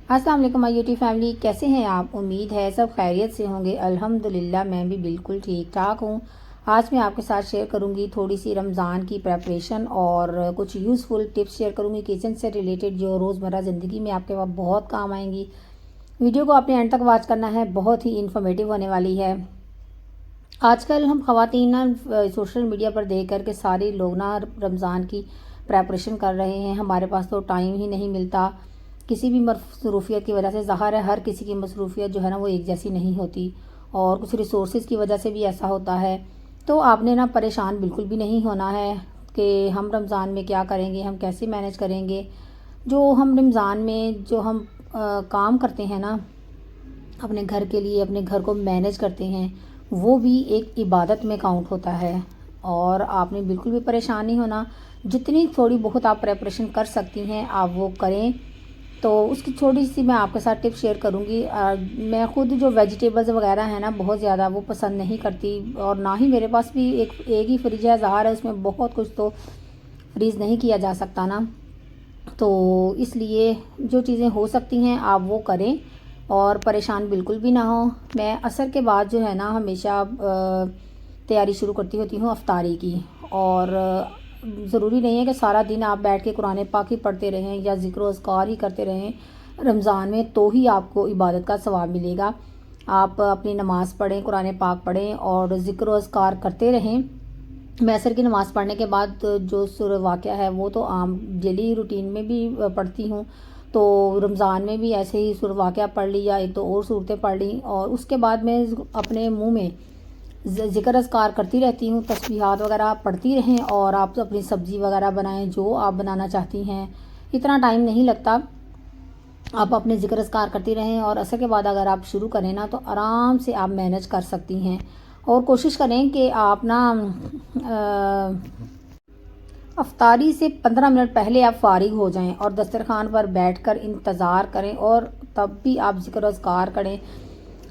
अस्सलाम वालेकुम my YouTube family, कैसे हैं आप। उम्मीद है सब खैरियत से होंगे। अल्हम्दुलिल्लाह मैं भी बिल्कुल ठीक ठाक हूँ। आज मैं आपके साथ शेयर करूँगी थोड़ी सी रमज़ान की प्रेपरेशन और कुछ यूज़फुल टिप्स शेयर करूँगी किचन से रिलेटेड, जो रोज़मर्रा ज़िंदगी में आपके पास बहुत काम आएंगी। वीडियो को आपने एंड तक वॉच करना है, बहुत ही इन्फॉर्मेटिव होने वाली है। आजकल हम ख़वातीन ना सोशल मीडिया पर देख कर के सारे लोग ना रमज़ान की प्रेपरेशन कर रहे हैं। हमारे पास तो टाइम ही नहीं मिलता, किसी भी मसरूफियत की वजह से। ज़ाहिर है हर किसी की मसरूफियत जो है ना वो एक जैसी नहीं होती, और कुछ रिसोर्सेज की वजह से भी ऐसा होता है। तो आपने ना परेशान बिल्कुल भी नहीं होना है कि हम रमज़ान में क्या करेंगे, हम कैसे मैनेज करेंगे। जो हम रमज़ान में जो हम काम करते हैं ना अपने घर के लिए, अपने घर को मैनेज करते हैं, वो भी एक इबादत में काउंट होता है। और आपने बिल्कुल भी परेशान नहीं होना। जितनी थोड़ी बहुत आप प्रेपरेशन कर सकती हैं आप वो करें। तो उसकी छोटी सी मैं आपके साथ टिप शेयर करूँगी। मैं खुद जो वेजिटेबल्स वगैरह है ना बहुत ज़्यादा वो पसंद नहीं करती, और ना ही मेरे पास भी एक ही फ्रिज है। ज़ाहिर है उसमें बहुत कुछ तो फ्रीज़ नहीं किया जा सकता ना, तो इसलिए जो चीज़ें हो सकती हैं आप वो करें और परेशान बिल्कुल भी ना हो। मैं असर के बाद जो है ना हमेशा तैयारी शुरू करती होती हूँ अफ्तारी की। और ज़रूरी नहीं है कि सारा दिन आप बैठ के कुरान पाक ही पढ़ते रहें या ज़िक्र व अज़कार ही करते रहें रमज़ान में, तो ही आपको इबादत का सवाब मिलेगा। आप अपनी नमाज़ पढ़ें, कुरान पाक पढ़ें और ज़िक्र व अज़कार करते रहें। मैं असर की नमाज़ पढ़ने के बाद जो सूरह वाक़या है वो तो आम डेली रूटीन में भी पढ़ती हूँ। तो रमज़ान में भी ऐसे ही सूरह वाक़या पढ़ ली या एक दो और सूरतें पढ़ ली, और उसके बाद मैं अपने मुंह में ज़िक्र अज़कार करती रहती हूँ। तस्बीहात वगैरह आप पढ़ती रहें और आप अपनी सब्ज़ी वगैरह बनाएं जो आप बनाना चाहती हैं। इतना टाइम नहीं लगता, आप अपने ज़िक्र अज़कार करती रहें और असर के बाद अगर आप शुरू करें ना तो आराम से आप मैनेज कर सकती हैं। और कोशिश करें कि आप ना अफ्तारी से 15 मिनट पहले आप फारिग हो जाएं और दस्तरखान पर बैठकर इंतज़ार करें, और तब भी आप ज़िक्र अज़कार करें,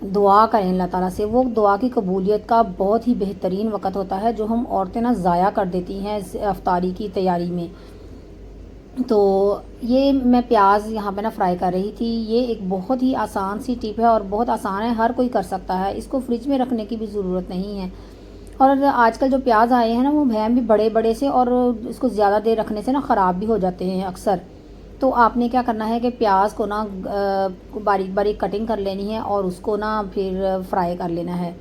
दुआ करें अल्लाह ताला से। वो दुआ की कबूलियत का बहुत ही बेहतरीन वक़्त होता है जो हम औरतें ना ज़ाया कर देती हैं अफ्तारी की तैयारी में। तो ये मैं प्याज यहाँ पे ना फ्राई कर रही थी। ये एक बहुत ही आसान सी टिप है और बहुत आसान है, हर कोई कर सकता है। इसको फ्रिज में रखने की भी ज़रूरत नहीं है। और आजकल जो प्याज आए हैं ना वो भैम भी बड़े बड़े से, और इसको ज़्यादा देर रखने से ना ख़राब भी हो जाते हैं अक्सर। तो आपने क्या करना है कि प्याज को ना बारीक बारीक कटिंग कर लेनी है और उसको ना फिर फ्राई कर लेना है।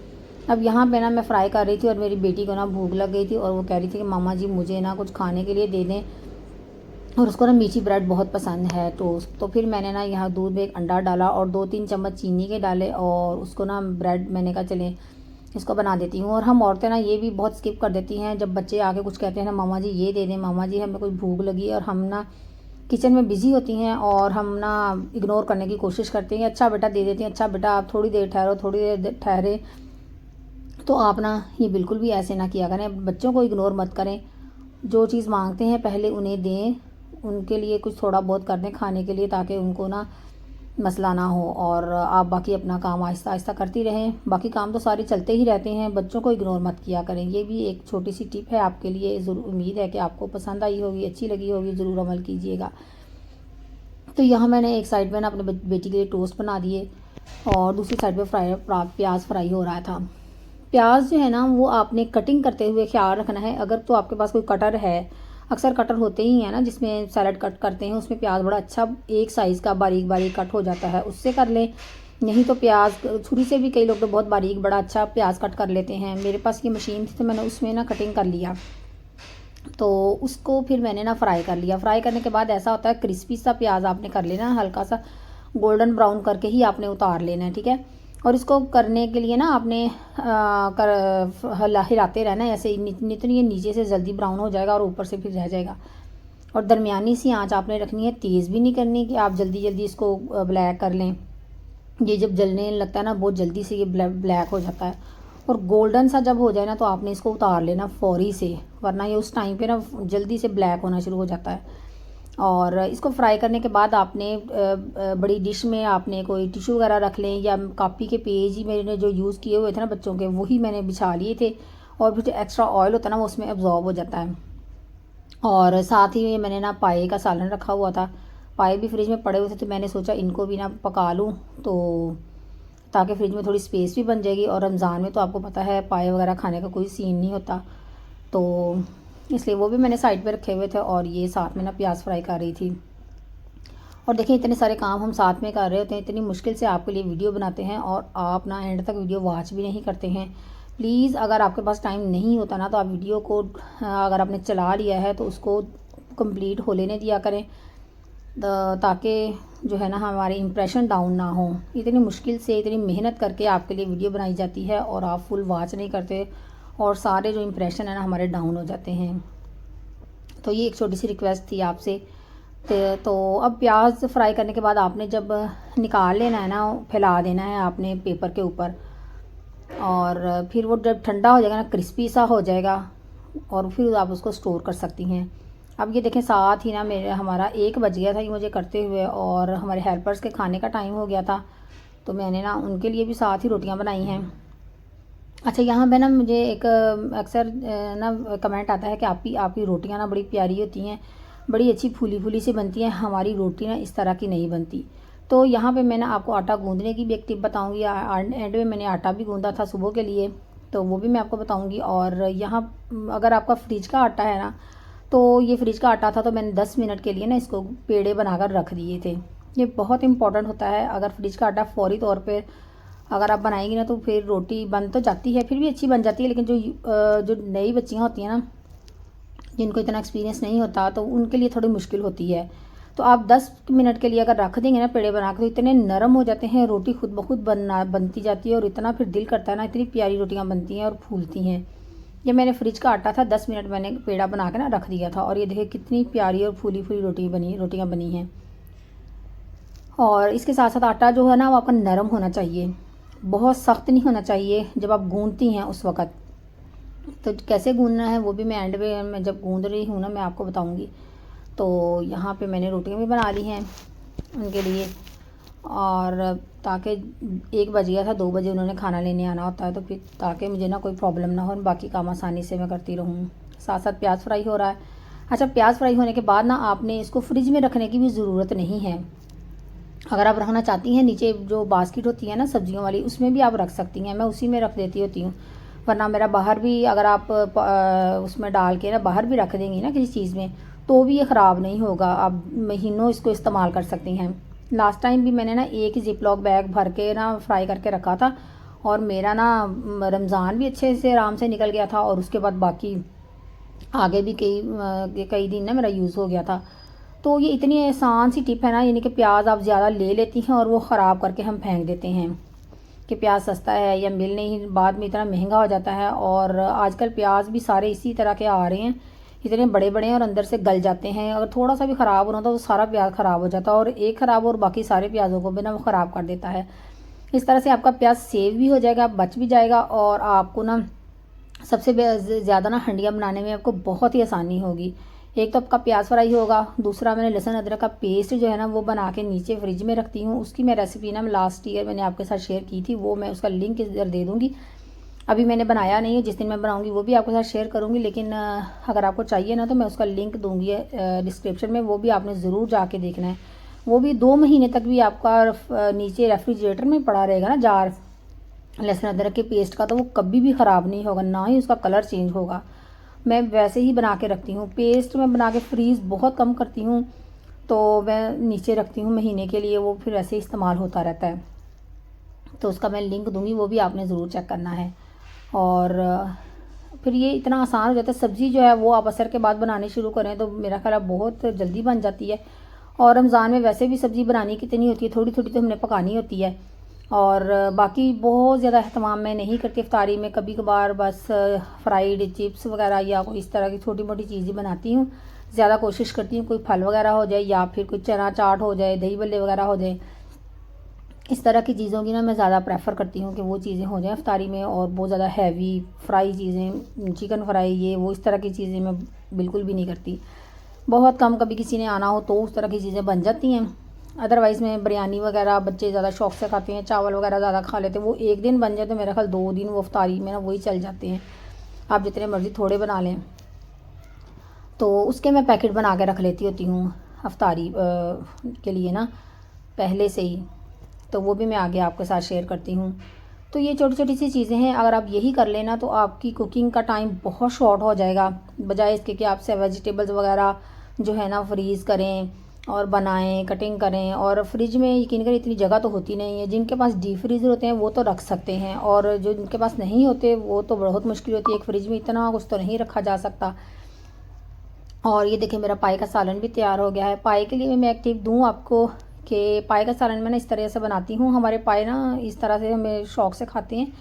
अब यहाँ पे ना मैं फ़्राई कर रही थी और मेरी बेटी को ना भूख लग गई थी और वो कह रही थी कि मामा जी मुझे ना कुछ खाने के लिए दे दें, और उसको ना मीठी ब्रेड बहुत पसंद है। तो फिर मैंने ना यहाँ दूध में एक अंडा डाला और 2-3 चम्मच चीनी के डाले, और उसको ना ब्रेड मैंने कहा चले इसको बना देती हूँ। और हम औरतें ना ये भी बहुत स्किप कर देती हैं, जब बच्चे आके कुछ कहते हैं ना मामा जी ये दे दें, मामा जी हमें कुछ भूख लगी, और हम ना किचन में बिज़ी होती हैं और हम ना इग्नोर करने की कोशिश करते हैं। अच्छा बेटा दे देती हैं, अच्छा बेटा आप थोड़ी देर ठहरो, थोड़ी देर ठहरे। तो आप ना ये बिल्कुल भी ऐसे ना किया करें, बच्चों को इग्नोर मत करें। जो चीज़ मांगते हैं पहले उन्हें दें, उनके लिए कुछ थोड़ा बहुत कर दें खाने के लिए, ताकि उनको ना मसला ना हो। और आप बाकी अपना काम आहिस्ता आहिस्ता करती रहें। बाकी काम तो सारे चलते ही रहते हैं, बच्चों को इग्नोर मत किया करें। ये भी एक छोटी सी टिप है आपके लिए। ज़रूर उम्मीद है कि आपको पसंद आई होगी, अच्छी लगी होगी, ज़रूर अमल कीजिएगा। तो यहाँ मैंने एक साइड में ना अपने बेटी के लिए टोस्ट बना दिए और दूसरी साइड पे प्याज फ्राई हो रहा था। प्याज जो है ना वो आपने कटिंग करते हुए ख्याल रखना है। अगर तो आपके पास कोई कटर है, अक्सर कटर होते ही हैं ना जिसमें सैलड कट करते हैं, उसमें प्याज बड़ा अच्छा एक साइज़ का बारीक बारीक कट हो जाता है, उससे कर लें। नहीं तो प्याज छुरी से भी कई लोग तो बहुत बारीक बड़ा अच्छा प्याज कट कर लेते हैं। मेरे पास ये मशीन थी तो मैंने उसमें ना कटिंग कर लिया। तो उसको फिर मैंने ना फ्राई कर लिया। फ्राई करने के बाद ऐसा होता है क्रिस्पी सा प्याज आपने कर लेना, हल्का सा गोल्डन ब्राउन करके ही आपने उतार लेना है, ठीक है। और इसको करने के लिए ना आपने हिलाते रहना है ऐसे, नहीं तो ये नीचे से जल्दी ब्राउन हो जाएगा और ऊपर से फिर रह जाएगा। और दरमियानी सी आंच आपने रखनी है, तेज़ भी नहीं करनी कि आप जल्दी जल्दी इसको ब्लैक कर लें। ये जब जलने लगता है ना बहुत जल्दी से ये ब्लैक हो जाता है। और गोल्डन सा जब हो जाए ना तो आपने इसको उतार लेना फ़ौरी से, वरना ये उस टाइम पे ना जल्दी से ब्लैक होना शुरू हो जाता है। और इसको फ्राई करने के बाद आपने बड़ी डिश में आपने कोई टिश्यू वगैरह रख लें, या कॉपी के पेज ही मैंने जो यूज़ किए हुए थे ना बच्चों के, वही मैंने बिछा लिए थे। और फिर जो एक्स्ट्रा ऑयल होता है ना वो उसमें एब्जॉर्ब हो जाता है। और साथ ही में मैंने ना पाए का सालन रखा हुआ था, पाए भी फ्रिज में पड़े हुए थे तो मैंने सोचा इनको भी ना पका लूँ, तो ताकि फ्रिज में थोड़ी स्पेस भी बन जाएगी। और रमज़ान में तो आपको पता है पाए वगैरह खाने का कोई सीन नहीं होता, तो इसलिए वो भी मैंने साइड पे रखे हुए थे। और ये साथ में ना प्याज फ्राई कर रही थी। और देखिए इतने सारे काम हम साथ में कर रहे होते हैं, इतनी मुश्किल से आपके लिए वीडियो बनाते हैं और आप ना एंड तक वीडियो वॉच भी नहीं करते हैं। प्लीज़ अगर आपके पास टाइम नहीं होता ना तो आप वीडियो को अगर आपने चला लिया है तो उसको कंप्लीट हो लेने दिया करें, ताकि जो है ना हमारे इंप्रेशन डाउन ना हो। इतनी मुश्किल से इतनी मेहनत करके आपके लिए वीडियो बनाई जाती है और आप फुल वॉच नहीं करते और सारे जो इंप्रेशन है ना हमारे डाउन हो जाते हैं। तो ये एक छोटी सी रिक्वेस्ट थी आपसे। तो अब प्याज फ्राई करने के बाद आपने जब निकाल लेना है ना, फैला देना है आपने पेपर के ऊपर, और फिर वो जब ठंडा हो जाएगा ना क्रिस्पी सा हो जाएगा और फिर आप उसको स्टोर कर सकती हैं। अब ये देखें साथ ही ना हमारा 1 बज गया था ये मुझे करते हुए, और हमारे हेल्पर्स के खाने का टाइम हो गया था, तो मैंने ना उनके लिए भी साथ ही रोटियां बनाई हैं। अच्छा, यहाँ पे ना मुझे एक अक्सर ना कमेंट आता है कि आपकी रोटियां ना बड़ी प्यारी होती हैं, बड़ी अच्छी फूली फूली सी बनती हैं, हमारी रोटी ना इस तरह की नहीं बनती। तो यहाँ पे मैं ना आपको आटा गूंदने की भी एक टिप बताऊँगी। एंड में मैंने आटा भी गूंदा था सुबह के लिए, तो वो भी मैं आपको बताऊँगी। और यहाँ अगर आपका फ्रिज का आटा है ना, तो ये फ्रिज का आटा था तो मैंने 10 मिनट के लिए ना इसको पेड़े बनाकर रख दिए थे। ये बहुत इंपॉर्टेंट होता है। अगर फ्रिज का आटा फौरी तौर पे अगर आप बनाएंगी ना तो फिर रोटी बन तो जाती है, फिर भी अच्छी बन जाती है, लेकिन जो नई बच्चियाँ होती हैं ना जिनको इतना एक्सपीरियंस नहीं होता तो उनके लिए थोड़ी मुश्किल होती है। तो आप 10 मिनट के लिए अगर रख देंगे ना पेड़े बना के, तो इतने नरम हो जाते हैं, रोटी खुद ब खुद बनती जाती है और इतना फिर दिल करता है ना, इतनी प्यारी रोटियाँ बनती हैं और फूलती हैं। ये मैंने फ्रिज का आटा था, 10 मिनट मैंने पेड़ा बना के ना रख दिया था, और ये देखिए कितनी प्यारी और फूली फूली रोटियाँ बनी हैं। और इसके साथ साथ आटा जो है ना वो आपका नरम होना चाहिए, बहुत सख्त नहीं होना चाहिए जब आप गूंदती हैं उस वक़्त। तो कैसे गूंदना है वो भी मैं एंड में मैं जब गूंद रही हूँ ना मैं आपको बताऊँगी। तो यहाँ पे मैंने रोटियाँ भी बना ली हैं उनके लिए, और ताकि 1 बज गया था, 2 बजे उन्होंने खाना लेने आना होता है, तो फिर ताकि मुझे ना कोई प्रॉब्लम ना हो, बाकी काम आसानी से मैं करती रहूँ। साथ साथ प्याज फ्राई हो रहा है। अच्छा, प्याज फ्राई होने के बाद ना आपने इसको फ्रिज में रखने की भी ज़रूरत नहीं है। अगर आप रखना चाहती हैं, नीचे जो बास्केट होती है ना सब्जियों वाली, उसमें भी आप रख सकती हैं, मैं उसी में रख देती होती हूँ। वरना मेरा बाहर भी अगर आप उसमें डाल के ना बाहर भी रख देंगी ना किसी चीज़ में, तो भी ये ख़राब नहीं होगा, आप महीनों इसको इस्तेमाल कर सकती हैं। लास्ट टाइम भी मैंने ना एक जिप लॉक बैग भर के ना फ्राई करके रखा था, और मेरा ना रमज़ान भी अच्छे से आराम से निकल गया था, और उसके बाद बाकी आगे भी कई दिन ना मेरा यूज़ हो गया था। तो ये इतनी आसान सी टिप है ना, यानी कि प्याज आप ज़्यादा ले लेती हैं और वो ख़राब करके हम फेंक देते हैं कि प्याज सस्ता है या मिल नहीं, बाद में इतना महंगा हो जाता है। और आजकल प्याज भी सारे इसी तरह के आ रहे हैं, इतने बड़े बड़े हैं और अंदर से गल जाते हैं। अगर थोड़ा सा भी ख़राब होना तो सारा प्याज ख़राब हो जाता है, और एक ख़राब और बाकी सारे प्याज़ों को भी ना वो ख़राब कर देता है। इस तरह से आपका प्याज सेव भी हो जाएगा, बच भी जाएगा, और आपको ना सबसे ज़्यादा ना हंडिया बनाने में आपको बहुत ही आसानी होगी। एक तो आपका प्याज फ्राई होगा, दूसरा मैंने लहसुन अदरक का पेस्ट जो है ना वो बना के नीचे फ्रिज में रखती हूँ। उसकी मैं रेसिपी ना लास्ट ईयर मैंने आपके साथ शेयर की थी, वो मैं उसका लिंक इधर दे दूँगी। अभी मैंने बनाया नहीं है, जिस दिन मैं बनाऊँगी वो भी आपके साथ शेयर करूँगी, लेकिन अगर आपको चाहिए ना तो मैं उसका लिंक दूँगी डिस्क्रिप्शन में, वो भी आपने ज़रूर जाके देखना है। वो भी 2 महीने तक भी आपका नीचे रेफ्रिजरेटर में पड़ा रहेगा ना जार लहसुन अदरक के पेस्ट का, तो वो कभी भी ख़राब नहीं होगा, ना ही उसका कलर चेंज होगा। मैं वैसे ही बना के रखती हूँ। पेस्ट मैं बना के फ्रीज़ बहुत कम करती हूँ, तो मैं नीचे रखती हूँ महीने के लिए, वो फिर ऐसे इस्तेमाल होता रहता है। तो उसका मैं लिंक दूँगी, वो भी आपने ज़रूर चेक करना है। और फिर ये इतना आसान हो जाता है। सब्ज़ी जो है वो आप असर के बाद बनानी शुरू करें तो मेरा ख्याल बहुत जल्दी बन जाती है। और रमज़ान में वैसे भी सब्ज़ी बनानी कितनी होती है, थोड़ी थोड़ी तो हमने पकानी होती है, और बाकी बहुत ज़्यादा अहतमाम मैं नहीं करती इफ्तारी में। कभी कभार बस फ्राइड चिप्स वगैरह या कोई इस तरह की छोटी मोटी चीज़ें बनाती हूँ। ज़्यादा कोशिश करती हूँ कोई फल वगैरह हो जाए, या फिर कोई चना चाट हो जाए, दही बल्ले वगैरह हो जाए। इस तरह की चीज़ों की ना मैं ज़्यादा प्रेफर करती हूँ कि वो चीज़ें हो जाएँ इफ्तारी में। और बहुत ज़्यादा हैवी फ्राई चीज़ें, चिकन फ्राई, ये वो इस तरह की चीज़ें मैं बिल्कुल भी नहीं करती। बहुत कम कभी किसी ने आना हो तो उस तरह की चीज़ें बन जाती हैं। अदरवाइज़ में बिरयानी वगैरह बच्चे ज़्यादा शौक से खाते हैं, चावल वगैरह ज़्यादा खा लेते हैं, वो एक दिन बन जाए तो मेरा ख्याल 2 दिन वो इफ्तारी में ना वही चल जाते हैं। आप जितने मर्ज़ी थोड़े बना लें। तो उसके मैं पैकेट बना के रख लेती होती हूँ। अफ्तारी के लिए ना पहले से ही, तो वो भी मैं आगे आपके साथ शेयर करती हूँ। तो ये छोटी छोटी सी चीज़ें हैं, अगर आप यही कर लेना तो आपकी कुकिंग का टाइम बहुत शॉर्ट हो जाएगा, बजाय इसके कि आपसे वेजिटेबल्स वगैरह जो है ना फ्रीज़ करें और बनाएं, कटिंग करें। और फ्रिज में यकीन करें इतनी जगह तो होती नहीं है, जिनके पास डीप फ्रीज़र होते हैं वो तो रख सकते हैं, और जो जिनके पास नहीं होते वो तो बहुत मुश्किल होती है, एक फ्रिज में इतना कुछ तो नहीं रखा जा सकता। और ये देखिए मेरा पाए का सालन भी तैयार हो गया है। पाए के लिए मैं एक टिप दूँ आपको कि पाए का सालन मैं ना इस तरह से बनाती हूँ। हमारे पाए ना इस तरह से हमें शौक़ से खाते हैं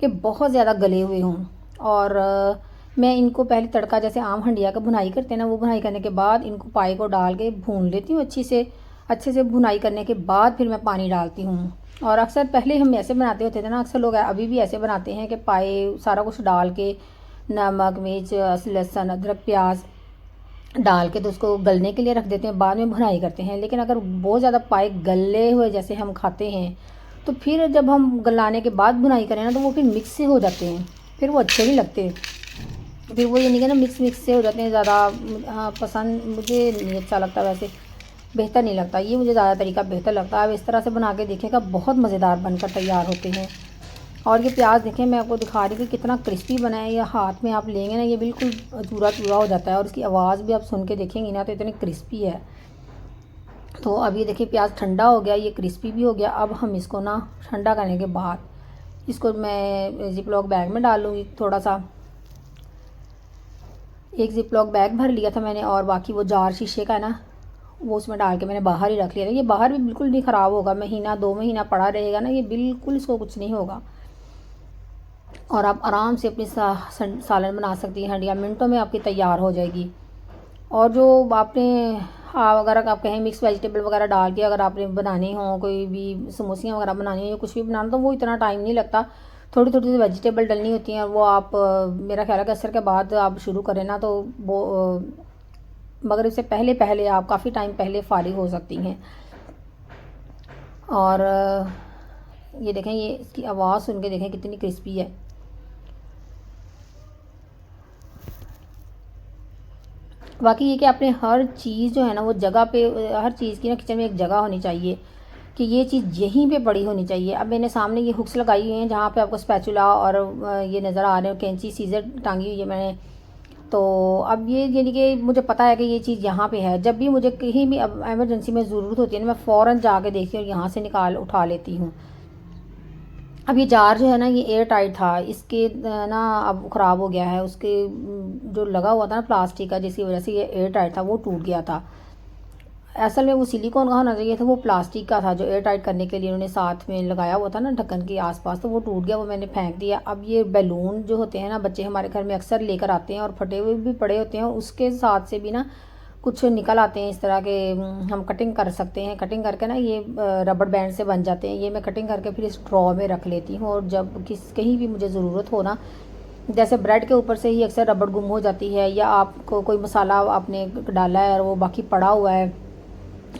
कि बहुत ज़्यादा गले हुए हों, और मैं इनको पहले तड़का जैसे आम हंडिया का भुनाई करते हैं ना, वो भुनाई करने के बाद इनको पाए को डाल के भून लेती हूँ अच्छे से भुनाई करने के बाद फिर मैं पानी डालती हूँ। और अक्सर पहले हम ऐसे बनाते होते थे ना, अक्सर लोग अभी भी ऐसे बनाते हैं कि पाए सारा कुछ डाल के नमक मिर्च लहसुन अदरक प्याज डाल के तो उसको गलने के लिए रख देते हैं, बाद में भुनाई करते हैं। लेकिन अगर बहुत ज़्यादा पाए गले हुए जैसे हम खाते हैं तो फिर जब हम गलाने के बाद भुनाई करें ना तो वो फिर मिक्स से हो जाते हैं, फिर वो अच्छे नहीं लगते। फिर वो ये नहीं कहना मिक्स से हो जाते हैं ज़्यादा। हाँ, पसंद मुझे नहीं अच्छा लगता, वैसे बेहतर नहीं लगता, ये मुझे ज़्यादा तरीका बेहतर लगता है। अब इस तरह से बना के देखिएगा, बहुत मज़ेदार बनकर तैयार होते हैं। और ये प्याज देखें, मैं आपको दिखा रही हूँ कि कितना क्रिस्पी बना है। ये हाथ में आप लेंगे ना ये बिल्कुल चूरा चूरा हो जाता है, और इसकी आवाज़ भी आप सुन के देखेंगी ना तो इतनी क्रिस्पी है। तो अब ये देखिए प्याज ठंडा हो गया, ये क्रिस्पी भी हो गया। अब हम इसको ना ठंडा करने के बाद इसको मैं जिप लॉक बैग में डालूँगी। थोड़ा सा एक जिप लॉक बैग भर लिया था मैंने, और बाकी वो जार शीशे का है ना वो उसमें डाल के मैंने बाहर ही रख लिया था। ये बाहर भी बिल्कुल नहीं ख़राब होगा, महीना 2 महीना पड़ा रहेगा ना, ये बिल्कुल इसको कुछ नहीं होगा। और आप आराम से अपनी सालन बना सकती हैं, हंडिया मिनटों में आपकी तैयार हो जाएगी। और जो आपने अगर आप कहें मिक्स वेजिटेबल वगैरह डाल के अगर आपने बनानी हो, कोई भी समोसियाँ वगैरह बनानी हो या कुछ भी बनाना, तो वो इतना टाइम नहीं लगता। थोड़ी थोड़ी सी वेजिटेबल डलनी होती हैं, वो आप मेरा ख्याल है कि असर के बाद आप शुरू करें ना तो वो मगर इससे पहले पहले आप काफ़ी टाइम पहले फारिग हो सकती हैं। और ये देखें, ये इसकी आवाज़ सुन के देखें कितनी क्रिस्पी है। बाकी ये कि आपने हर चीज़ जो है ना वो जगह पे, हर चीज़ की ना किचन में एक जगह होनी चाहिए कि ये चीज़ यहीं पे पड़ी होनी चाहिए। अब मैंने सामने ये हुक्स लगाई हुई हैं जहाँ पे आपको स्पैचुला और ये नज़र आ रहे हैं, कैंची सीज़र टांगी हुई है मैंने। तो अब ये यानी कि मुझे पता है कि ये चीज़ यहाँ पे है, जब भी मुझे कहीं भी अब एमरजेंसी में ज़रूरत होती है ना, मैं फ़ौरन जाके देखती हूँ और यहाँ से निकाल उठा लेती हूँ। अब ये जार जो है ना ये एयर टाइट था, इसके ना अब ख़राब हो गया है, उसके जो लगा हुआ था ना प्लास्टिक का, जिसकी वजह से ये एयर टाइट था वो टूट गया था। असल में वो सिलिकॉन का होना चाहिए था, वो प्लास्टिक का था जो एयर टाइट करने के लिए उन्होंने साथ में लगाया हुआ था ना ढक्कन के आसपास, तो वो टूट गया, वो मैंने फेंक दिया। अब ये बैलून जो होते हैं ना बच्चे हमारे घर में अक्सर लेकर आते हैं और फटे हुए भी पड़े होते हैं, उसके साथ से भी ना कुछ निकल आते हैं इस तरह के, हम कटिंग कर सकते हैं। कटिंग करके ना ये रबड़ बैंड से बन जाते हैं। ये मैं कटिंग करके फिर इस ड्रॉ में रख लेती हूँ, और जब कहीं भी मुझे ज़रूरत हो ना, जैसे ब्रेड के ऊपर से ही अक्सर रबड़ गुम हो जाती है, या आपको कोई मसाला आपने डाला है और वो बाकी पड़ा हुआ है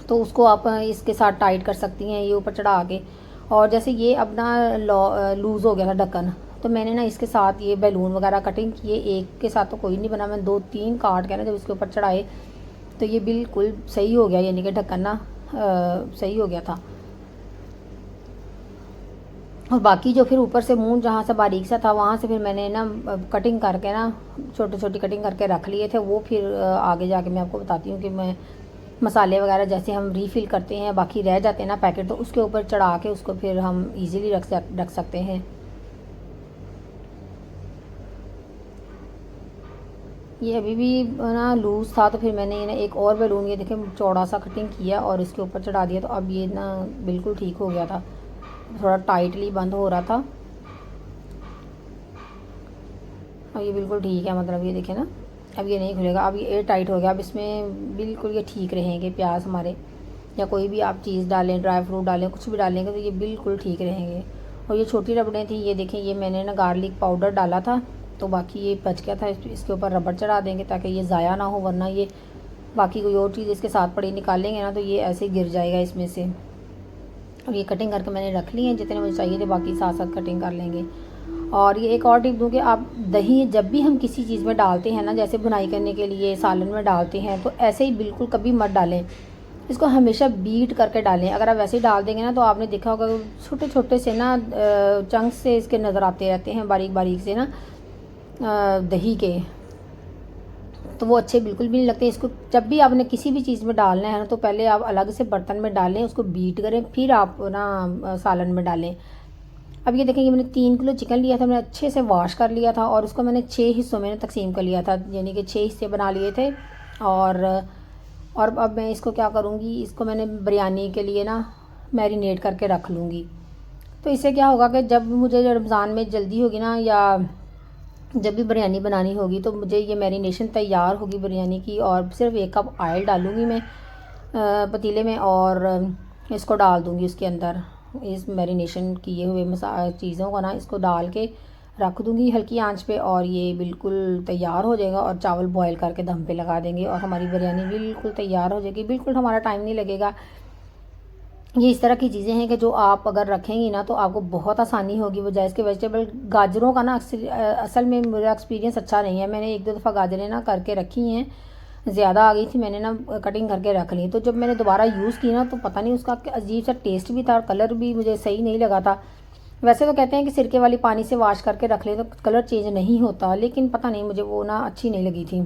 तो उसको आप इसके साथ टाइट कर सकती हैं ये ऊपर चढ़ा के। और जैसे ये अब ना लूज़ हो गया था ढक्कन, तो मैंने ना इसके साथ ये बैलून वगैरह कटिंग किए, एक के साथ तो कोई नहीं बना, मैंने 2-3 काट के ना जब इसके ऊपर चढ़ाए तो ये बिल्कुल सही हो गया, यानी कि ढक्कन ना सही हो गया था। और बाकी जो फिर ऊपर से मुंह जहाँ से बारीक सा था वहाँ से फिर मैंने ना कटिंग करके ना छोटी छोटी कटिंग करके रख लिए थे। वो फिर आगे जाके मैं आपको बताती हूँ कि मैं मसाले वगैरह जैसे हम रीफ़िल करते हैं, बाकी रह जाते हैं ना पैकेट, तो उसके ऊपर चढ़ा के उसको फिर हम इजीली रख सकते हैं। ये अभी भी ना लूज़ था, तो फिर मैंने ये ना एक और बैलून ये देखें चौड़ा सा कटिंग किया और इसके ऊपर चढ़ा दिया, तो अब ये ना बिल्कुल ठीक हो गया था, थोड़ा टाइटली बंद हो रहा था। अब ये बिल्कुल ठीक है, मतलब ये देखें ना अब ये नहीं खुलेगा, अब ये एयर टाइट हो गया। अब इसमें बिल्कुल ये ठीक रहेंगे प्याज हमारे, या कोई भी आप चीज़ डालें, ड्राई फ्रूट डालें, कुछ भी डालेंगे तो ये बिल्कुल ठीक रहेंगे। और ये छोटी रबड़ें थी, ये देखें ये मैंने ना गार्लिक पाउडर डाला था तो बाकी ये बच गया था, इसके ऊपर रबड़ चढ़ा देंगे ताकि ये ज़ाया ना हो, वरना ये बाकी कोई और चीज़ इसके साथ पड़ी निकालेंगे ना तो ये ऐसे गिर जाएगा इसमें से। और ये कटिंग करके मैंने रख ली है, जितने मुझे चाहिए थे बाकी साथ साथ कटिंग कर लेंगे। और ये एक और टिप दूँ कि आप दही जब भी हम किसी चीज़ में डालते हैं ना, जैसे बुनाई करने के लिए सालन में डालते हैं, तो ऐसे ही बिल्कुल कभी मत डालें इसको हमेशा बीट करके डालें। अगर आप वैसे ही डाल देंगे ना तो आपने देखा होगा छोटे छोटे से ना चंक्स से इसके नज़र आते रहते हैं, बारीक बारीक से ना दही के, तो वो अच्छे बिल्कुल भी नहीं लगते। इसको जब भी आपने किसी भी चीज़ में डालना है ना तो पहले आप अलग से बर्तन में डालें, उसको बीट करें, फिर आप ना सालन में डालें। अब ये देखें कि मैंने 3 किलो चिकन लिया था, मैंने अच्छे से वॉश कर लिया था और उसको मैंने 6 हिस्सों में तकसीम कर लिया था, यानी कि 6 हिस्से बना लिए थे। और अब मैं इसको क्या करूँगी, इसको मैंने बिरयानी के लिए ना मैरिनेट करके रख लूँगी। तो इससे क्या होगा कि जब मुझे रमज़ान में जल्दी होगी ना, या जब भी बिरयानी बनानी होगी, तो मुझे ये मैरिनेशन तैयार होगी बिरयानी की, और सिर्फ 1 कप ऑयल डालूँगी मैं पतीले में, और इसको डाल दूँगी उसके अंदर, इस मैरिनेशन किए हुए चीज़ों को ना इसको डाल के रख दूँगी हल्की आंच पे, और ये बिल्कुल तैयार हो जाएगा। और चावल बॉयल करके दम पे लगा देंगे और हमारी बिरयानी बिल्कुल तैयार हो जाएगी, बिल्कुल हमारा टाइम नहीं लगेगा। ये इस तरह की चीज़ें हैं कि जो आप अगर रखेंगी ना तो आपको बहुत आसानी होगी। बजाय इसके वेजिटेबल गाजरों का ना असल में मेरा एक्सपीरियंस अच्छा नहीं है। मैंने 1-2 दफ़ा गाजरें ना करके रखी हैं, ज़्यादा आ गई थी, मैंने ना कटिंग करके रख ली, तो जब मैंने दोबारा यूज़ की ना तो पता नहीं उसका अजीब सा टेस्ट भी था और कलर भी मुझे सही नहीं लगा था। वैसे तो कहते हैं कि सिरके वाली पानी से वॉश करके रख ले तो कलर चेंज नहीं होता, लेकिन पता नहीं मुझे वो ना अच्छी नहीं लगी थी।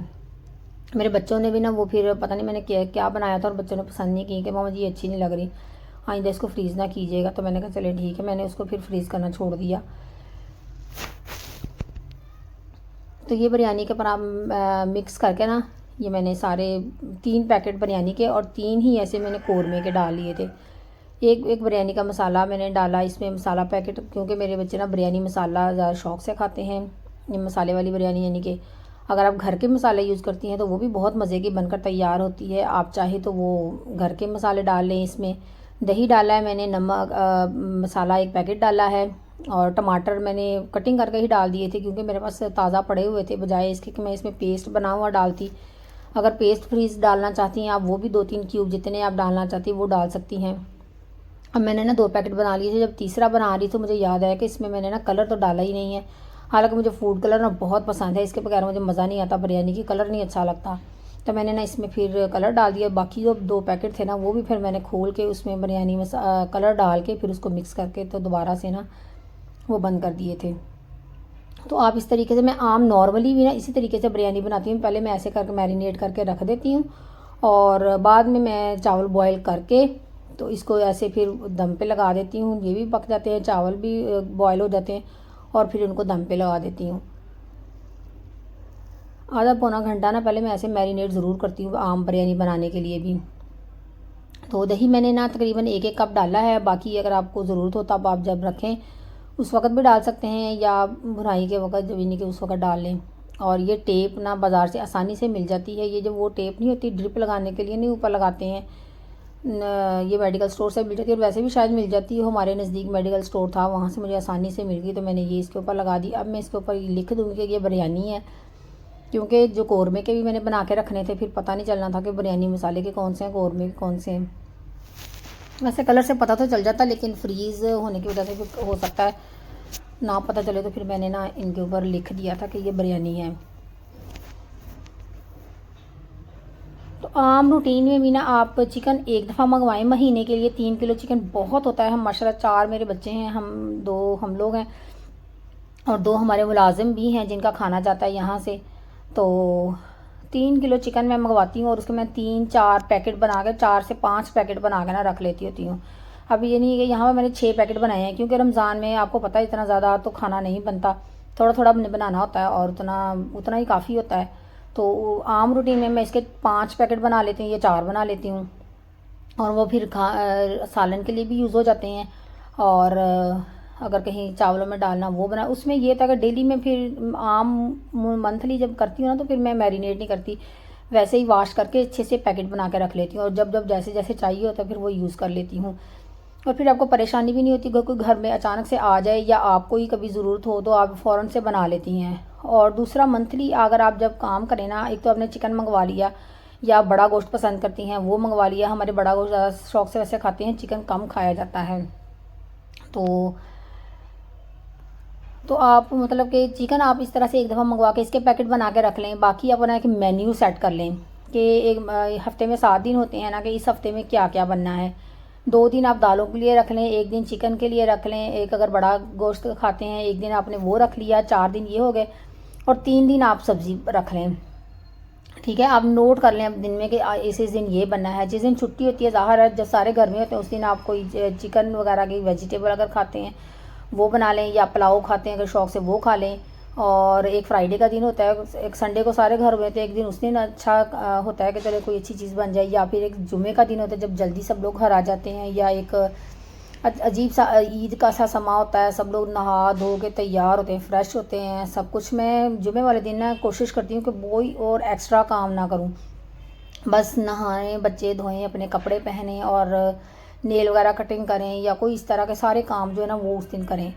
मेरे बच्चों ने भी ना वो फिर पता नहीं मैंने क्या क्या बनाया था और बच्चों ने पसंद नहीं की कि मामा जी ये अच्छी नहीं लग रही, आइंदा इसको फ्रीज़ ना कीजिएगा। तो मैंने कहा चले ठीक है, मैंने उसको फिर फ्रीज़ करना छोड़ दिया। तो ये बिरयानी के पर आप मिक्स करके ना, ये मैंने सारे 3 पैकेट बिरयानी के और 3 ही ऐसे मैंने कौरमे के डाल लिए थे। एक बिरयानी का मसाला मैंने डाला इसमें, मसाला पैकेट, क्योंकि मेरे बच्चे ना बिरयानी मसाला ज़्यादा शौक़ से खाते हैं। ये मसाले वाली बिरयानी, यानी कि अगर आप घर के मसाले यूज़ करती हैं तो वो भी बहुत मज़े की बनकर तैयार होती है। आप चाहे तो वो घर के मसाले डाल लें। इसमें दही डाला है मैंने, नमक मसाला 1 पैकेट डाला है, और टमाटर मैंने कटिंग करके ही डाल दिए थे क्योंकि मेरे पास ताज़ा पड़े हुए थे, बजाय इसके कि मैं इसमें पेस्ट बना हुआ डालती। अगर पेस्ट फ्रीज़ डालना चाहती हैं आप, वो भी 2-3 क्यूब जितने आप डालना चाहती हैं वो डाल सकती हैं। अब मैंने ना 2 पैकेट बना लिए थे। जब तीसरा बना रही तो मुझे याद आया कि इसमें मैंने ना कलर तो डाला ही नहीं है। हालांकि मुझे फूड कलर ना बहुत पसंद है, इसके बगैर मुझे मज़ा नहीं आता बिरयानी की, कलर नहीं अच्छा लगता। तो मैंने ना इसमें फिर कलर डाल दिया। बाकी जो 2 पैकेट थे ना वो भी फिर मैंने खोल के उसमें बिरयानी में कलर डाल के फिर उसको मिक्स करके तो दोबारा से ना वो बंद कर दिए थे। तो आप इस तरीके से, मैं आम नॉर्मली भी ना इसी तरीके से बिरयानी बनाती हूँ। पहले मैं ऐसे करके मैरिनेट करके रख देती हूँ और बाद में मैं चावल बॉयल करके तो इसको ऐसे फिर दम पे लगा देती हूँ। ये भी पक जाते हैं, चावल भी बॉयल हो जाते हैं, और फिर उनको दम पे लगा देती हूँ। आधा पौना घंटा ना पहले मैं ऐसे मैरिनेट ज़रूर करती हूँ आम बिरयानी बनाने के लिए भी। तो दही मैंने ना तकरीबन 1-1 कप डाला है। बाकी अगर आपको ज़रूरत हो तब आप जब रखें उस वक़्त भी डाल सकते हैं, या भुनाई के वक़्त जब यानी कि उस वक़्त डाल लें। और ये टेप ना बाज़ार से आसानी से मिल जाती है। ये जो वो टेप नहीं होती ड्रिप लगाने के लिए, नहीं ऊपर लगाते हैं, ये मेडिकल स्टोर से मिल जाती है, और वैसे भी शायद मिल जाती है। हमारे नज़दीक मेडिकल स्टोर था, वहाँ से मुझे आसानी से मिल गई, तो मैंने ये इसके ऊपर लगा दी। अब मैं इसके ऊपर लिख दूँगी कि ये बिरयानी है, क्योंकि जो कौरमे के भी मैंने बना के रखने थे, फिर पता नहीं चलना था कि बिरयानी मसाले के कौन से हैं, कौरमे के कौन से हैं। वैसे कलर से पता तो चल जाता, लेकिन फ्रीज़ होने की वजह से फिर हो सकता है ना पता चले, तो फिर मैंने ना इनके ऊपर लिख दिया था कि ये बिरयानी है। तो आम रूटीन में भी ना आप चिकन एक दफ़ा मंगवाएं महीने के लिए। 3 किलो चिकन बहुत होता है। हम माशाल्लाह 4 मेरे बच्चे हैं, हम लोग हैं, और 2 हमारे मुलाजिम भी हैं जिनका खाना जाता है यहाँ से। तो 3 किलो चिकन मैं मंगवाती हूँ और उसके मैं 3-4 पैकेट बना के, 4 से 5 पैकेट बना के ना रख लेती होती हूँ। अब ये नहीं है कि यहाँ पर मैंने 6 पैकेट बनाए हैं, क्योंकि रमज़ान में आपको पता है इतना ज़्यादा तो खाना नहीं बनता, थोड़ा थोड़ा बनाना होता है, और उतना ही काफ़ी होता है। तो आम रूटीन में मैं इसके 5 पैकेट बना लेती हूँ, ये 4 बना लेती हूँ, और वो फिर सालन के लिए भी यूज़ हो जाते हैं। और अगर कहीं चावलों में डालना वो बना, उसमें ये था कि डेली में फिर आम मंथली जब करती हूँ ना तो फिर मैं मैरिनेट नहीं करती, वैसे ही वॉश करके अच्छे से पैकेट बना के रख लेती हूँ, और जब जब जैसे जैसे चाहिए होता है फिर वो यूज़ कर लेती हूँ। और फिर आपको परेशानी भी नहीं होती, अगर कोई घर में अचानक से आ जाए या आपको ही कभी ज़रूरत हो तो आप फ़ौरन से बना लेती हैं। और दूसरा, मंथली अगर आप जब काम करें ना, एक तो आपने चिकन मंगवा लिया, या बड़ा गोश्त पसंद करती हैं वो मंगवा लिया। हमारे बड़ा गोश्त ज़्यादा शौक़ से वैसे खाते हैं, चिकन कम खाया जाता है। तो आप मतलब कि चिकन आप इस तरह से एक दफ़ा मंगवा के इसके पैकेट बना के रख लें। बाकी आप बना के मेन्यू सेट कर लें कि एक हफ्ते में 7 दिन होते हैं ना, कि इस हफ्ते में क्या क्या बनना है। 2 दिन आप दालों के लिए रख लें, 1 दिन चिकन के लिए रख लें, एक अगर बड़ा गोश्त खाते हैं 1 दिन आपने वो रख लिया, 4 दिन ये हो गए, और 3 दिन आप सब्ज़ी रख लें। ठीक है, आप नोट कर लें अब दिन में कि इस दिन ये बनना है। जिस दिन छुट्टी होती है, ज़ाहिर है जब सारे घर में होते हैं उस दिन आप कोई चिकन वगैरह की वेजिटेबल अगर खाते हैं वो बना लें, या पुलाव खाते हैं अगर शौक़ से वो खा लें। और एक फ्राइडे का दिन होता है, एक संडे को सारे घर में, तो एक दिन उस दिन अच्छा होता है कि चलो कोई अच्छी चीज़ बन जाए। या फिर एक जुमे का दिन होता है जब जल्दी सब लोग घर आ जाते हैं, या एक अजीब सा ईद का सा समा होता है, सब लोग नहा धो के तैयार होते हैं, फ्रेश होते हैं सब कुछ। मैं जुमे वाले दिन ना कोशिश करती हूँ कि कोई और एक्स्ट्रा काम ना करूँ, बस नहाएं, बच्चे धोएं, अपने कपड़े पहनें और नेल वगैरह कटिंग करें, या कोई इस तरह के सारे काम जो है ना वो उस दिन करें।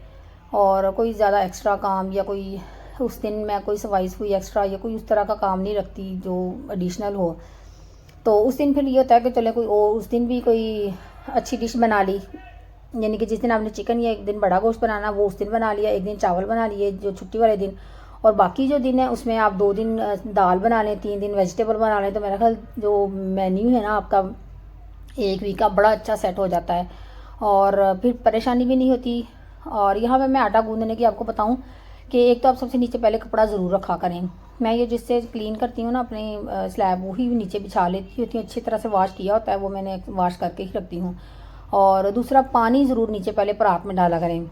और कोई ज़्यादा एक्स्ट्रा काम या कोई उस दिन मैं कोई सफाई हुई एक्स्ट्रा या कोई उस तरह का काम नहीं रखती जो एडिशनल हो। तो उस दिन फिर ये होता है कि चले कोई उस दिन भी कोई अच्छी डिश बना ली, यानी कि जिस दिन आपने चिकन या एक दिन बड़ा गोश्त बनाना वो उस दिन बना लिया, एक दिन चावल बना लिए जो छुट्टी वाले दिन, और बाकी जो दिन है उसमें आप 2 दिन दाल बना लें, 3 दिन वेजिटेबल बना लें। तो मेरा ख्याल जो मेन्यू है ना आपका एक वीक का बड़ा अच्छा सेट हो जाता है, और फिर परेशानी भी नहीं होती। और यहाँ पे मैं आटा गूंदने की आपको बताऊँ कि एक तो आप सबसे नीचे पहले कपड़ा ज़रूर रखा करें। मैं ये जिससे क्लीन करती हूँ ना अपने स्लैब, वही नीचे बिछा लेती होती हूँ, अच्छी तरह से वॉश किया होता है वो, मैंने वॉश करके ही रखती हूँ। और दूसरा, पानी ज़रूर नीचे पहले परात में डाला करें,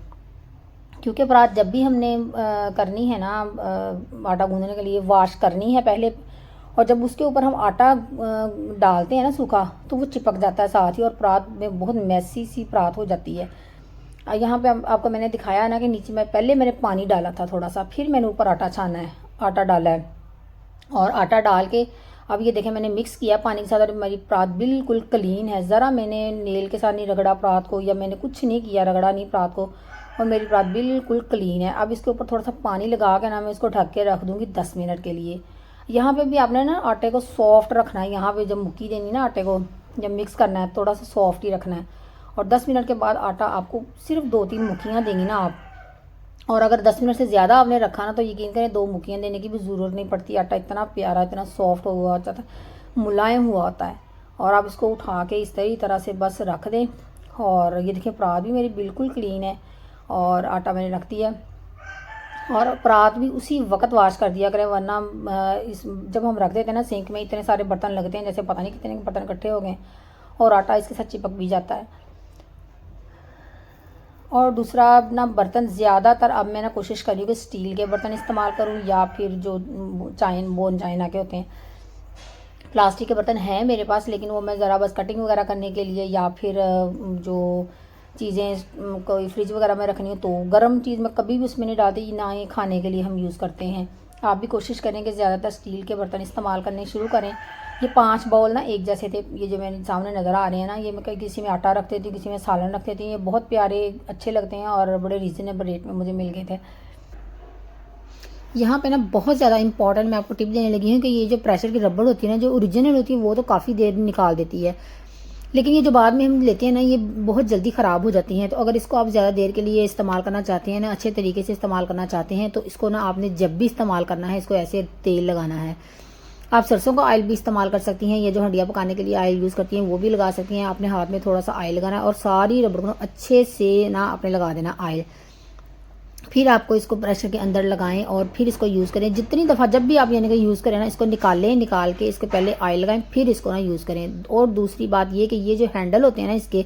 क्योंकि परात जब भी हमने करनी है ना आटा गूंदने के लिए वॉश करनी है पहले, और जब उसके ऊपर हम आटा डालते हैं ना सूखा तो वो चिपक जाता है साथ ही, और परात में बहुत मैसी सी परात हो जाती है। यहाँ पे आपको मैंने दिखाया ना कि नीचे मैंने पानी डाला था थोड़ा सा, फिर मैंने ऊपर आटा छाना है, आटा डाला है, और आटा डाल के अब ये देखें मैंने मिक्स किया पानी के साथ, और मेरी परात बिल्कुल क्लीन है। ज़रा मैंने नेल के साथ नहीं रगड़ा परात को, या मैंने कुछ नहीं किया, रगड़ा नहीं परात को, और मेरी परात बिल्कुल क्लीन है। अब इसके ऊपर थोड़ा सा पानी लगा के ना मैं इसको ढक के रख दूँगी 10 मिनट के लिए। यहाँ पे भी आपने ना आटे को सॉफ्ट रखना है, यहाँ पे जब मुक्की देनी ना आटे को, जब मिक्स करना है थोड़ा सा सॉफ्ट ही रखना है। और 10 मिनट के बाद आटा आपको सिर्फ 2-3 मुक्कियाँ देंगी ना आप, और अगर 10 मिनट से ज़्यादा आपने रखा ना तो यकीन करें 2 मुक्कियाँ देने की भी ज़रूरत नहीं पड़ती। आटा इतना प्यारा, इतना सॉफ्ट हुआ होता है, मुलायम हुआ होता है। और आप इसको उठा के इस तरह से बस रख दें। और ये देखिए परात भी मेरी बिल्कुल क्लीन है, और आटा मैंने रख दिया, और परात भी उसी वक्त वाश कर दिया करें, वरना जब हम रख देते हैं ना सिंक में इतने सारे बर्तन लगते हैं, जैसे पता नहीं कितने बर्तन इकट्ठे हो गए, और आटा इसके साथ चिपक भी जाता है। और दूसरा ना बर्तन ज़्यादातर अब मैं ना कोशिश कर रही हूँ कि स्टील के बर्तन इस्तेमाल करूँ, या फिर जो बोन चाइना के होते हैं। प्लास्टिक के बर्तन हैं मेरे पास, लेकिन वो मैं ज़रा बस कटिंग वगैरह करने के लिए, या फिर जो चीज़ें कोई फ्रिज वगैरह में रखनी हो तो गर्म चीज़ मैं कभी भी उसमें नहीं डालती, ना ही खाने के लिए हम यूज़ करते हैं। आप भी कोशिश करें कि ज़्यादातर स्टील के बर्तन इस्तेमाल करने शुरू करें। ये 5 बाउल ना एक जैसे थे, ये जो मेरे सामने नज़र आ रहे हैं ना, ये मैं कहीं किसी में आटा रख देती हूँ, किसी में सालन रख देती हूँ। ये बहुत प्यारे अच्छे लगते हैं और बड़े रीज़नेबल रेट में मुझे मिल गए थे। यहाँ पे ना बहुत ज़्यादा इंपॉर्टेंट मैं आपको टिप देने लगी हूँ कि ये जो प्रेशर की रबड़ होती है ना, जो ओरिजिनल होती है वो तो काफ़ी देर निकाल देती है, लेकिन ये जो बाद में हम लेते हैं ना ये बहुत जल्दी ख़राब हो जाती हैं। तो अगर इसको आप ज़्यादा देर के लिए इस्तेमाल करना चाहते हैं ना, अच्छे तरीके से इस्तेमाल करना चाहते हैं, तो इसको ना आपने जब भी इस्तेमाल करना है इसको ऐसे तेल लगाना है। आप सरसों का ऑयल भी इस्तेमाल कर सकती हैं, ये जो हंडिया पकाने के लिए ऑयल यूज़ करती हैं वो भी लगा सकती हैं। अपने हाथ में थोड़ा सा ऑयल लगाना है और सारी रबड़ को अच्छे से ना आपने लगा देना ऑयल। फिर आपको इसको प्रेशर के अंदर लगाएं और फिर इसको यूज़ करें। जितनी दफ़ा जब भी आप यानी कि यूज़ करें ना, इसको निकाल के इसके पहले ऑयल लगाएं, फिर इसको ना यूज़ करें। और दूसरी बात ये कि ये जो हैंडल होते हैं ना इसके,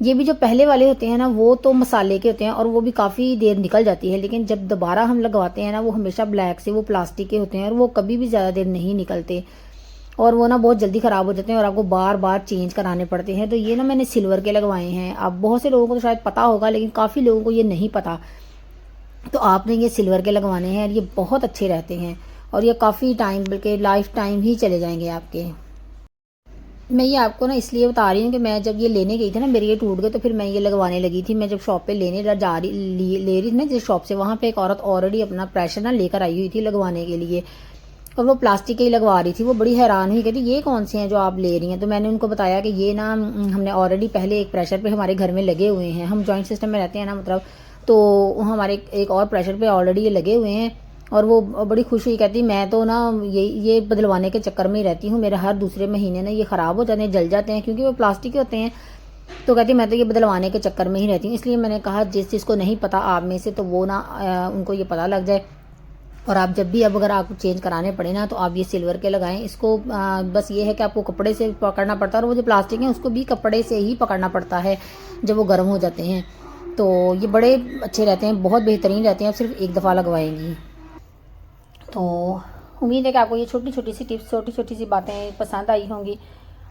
ये भी जो पहले वाले होते हैं ना वो तो मसाले के होते हैं और वो भी काफ़ी देर निकल जाती है, लेकिन जब दोबारा हम लगवाते हैं ना वो हमेशा ब्लैक से, वो प्लास्टिक के होते हैं और वो कभी भी ज़्यादा देर नहीं निकलते और वो ना बहुत जल्दी ख़राब हो जाते हैं और आपको बार बार चेंज कराने पड़ते हैं। तो ये ना मैंने सिल्वर के लगवाए हैं। अब बहुत से लोगों को तो शायद पता होगा, लेकिन काफ़ी लोगों को ये नहीं पता, तो आपने ये सिल्वर के लगवाने हैं। ये बहुत अच्छे रहते हैं और ये काफ़ी टाइम, बल्कि लाइफ टाइम ही चले जाएंगे आपके। मैं ये आपको ना इसलिए बता रही हूँ कि मैं जब ये लेने गई थी ना, मेरे ये टूट गए, तो फिर मैं ये लगवाने लगी थी। मैं जब शॉप पे ले रही थी ना जिस शॉप से, वहाँ पे एक औरत ऑलरेडी अपना प्रेशर ना लेकर आई हुई थी लगवाने के लिए, और वो प्लास्टिक के ही लगवा रही थी। वो बड़ी हैरान हुई, कहती ये कौन से हैं जो आप ले रही हैं। तो मैंने उनको बताया कि ये ना हमने ऑलरेडी पहले एक प्रेशर पे हमारे घर में लगे हुए हैं, हम जॉइंट सिस्टम में रहते हैं ना, मतलब तो हमारे एक और प्रेशर पे ऑलरेडी ये लगे हुए हैं और वो बड़ी खुश हुई, कहती मैं तो ना ये बदलवाने के चक्कर में ही रहती हूँ, मेरे हर दूसरे महीने ना ये ख़राब हो जाते हैं, जल जाते हैं, क्योंकि वो प्लास्टिक के होते हैं। तो कहती मैं तो ये बदलवाने के चक्कर में ही रहती हूँ। इसलिए मैंने कहा जिस जिसको नहीं पता आप में से, तो वो ना उनको ये पता लग जाए। और आप जब भी, अब अगर आपको चेंज कराने पड़े ना, तो आप ये सिल्वर के लगाएं। इसको बस ये है कि आपको कपड़े से पकड़ना पड़ता है, और वो जो प्लास्टिक है उसको भी कपड़े से ही पकड़ना पड़ता है जब वो गर्म हो जाते हैं। तो ये बड़े अच्छे रहते हैं, बहुत बेहतरीन रहते हैं, आप सिर्फ एक दफ़ा लगवाएंगी। तो उम्मीद है कि आपको ये छोटी छोटी सी टिप्स, छोटी छोटी सी बातें पसंद आई होंगी।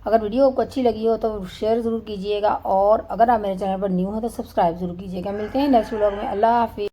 अगर वीडियो आपको अच्छी लगी हो तो शेयर ज़रूर कीजिएगा, और अगर आप मेरे चैनल पर न्यू हो तो सब्सक्राइब ज़रूर कीजिएगा। मिलते हैं नेक्स्ट व्लॉग में। अल्लाह हाफिज़।